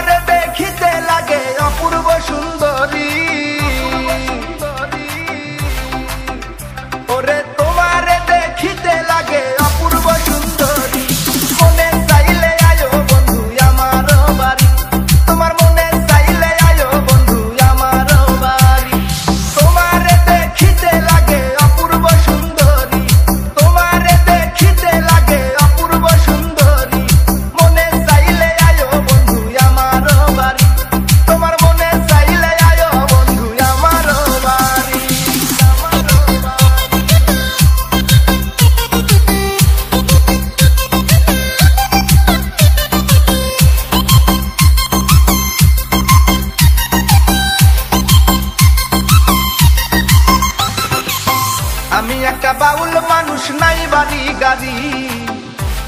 তোমারে দেখিতে লাগে অপূর্ব সুন্দরী, ওরে তোমারে দেখিতে লাগে অপূর্ব সুন্দরী। মনে চাইলে আয়ো বন্ধু আমার বাড়ি, তোমার মনে চাইলে আয়ো বন্ধু আমার বাড়ি। তোমারে দেখিতে লাগে অপূর্ব সুন্দরী, তোমারে দেখিতে লাগে অপূর্ব সুন্দরী। মনে চাইলে আয়ো বন্ধু আমার বাড়ি, তোমার মনে চাইলে আয়ো বন্ধু আমার বাড়ি। আমি একটা বাউল মানুষ নাই বাড়ি গাড়ি,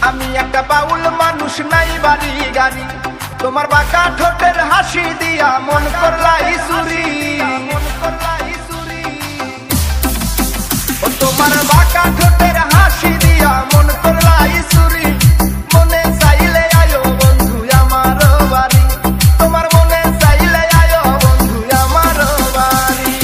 আমি একটা বাউল মানুষ নাই বাড়ি গাড়ি। তোমার বাঁকা ঠোঁটের হাসি দিয়া মন করলাই চুরি, ও তোমার বাঁকা ঠোঁটের হাসি দিয়া মন করলাই চুরি। মনে চাইলে আয়ো বন্ধু আমার বাড়ি, তোমার মনে চাইলে আয়ো বন্ধু আমার বাড়ি।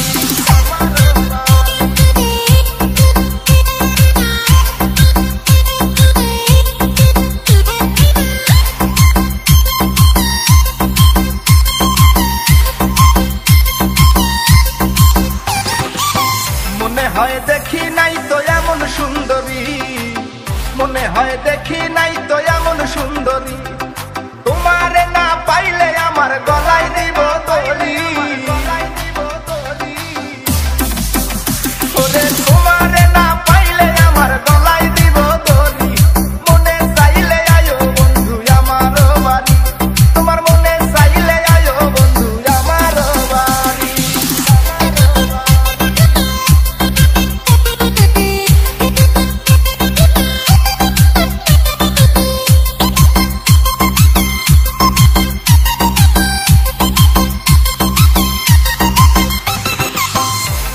মনে হয় দেখি নাই তো এমন সুন্দরী, মনে হয় দেখি নাই তো এমন সুন্দরী। তোমারে না পাইলে আমার গলায় দিব দড়ি, ওরে তোমারে না পাইলে আমার গলায় দিব দড়ি। মনে চাইলে আয়ো বন্ধু আমার বাড়ি, তোমার মনে চাইলে আয়ো বন্ধু আমার বাড়ি।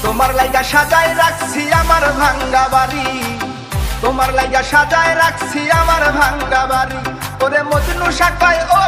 তোমার লাইগা সাজায় রাখছি আমার ভাঙ্গা বাড়ি, তোমার লাইগা সাজায় রাখছি আমার ভাঙ্গা বাড়ি। ওরে মজনু শাখায় ও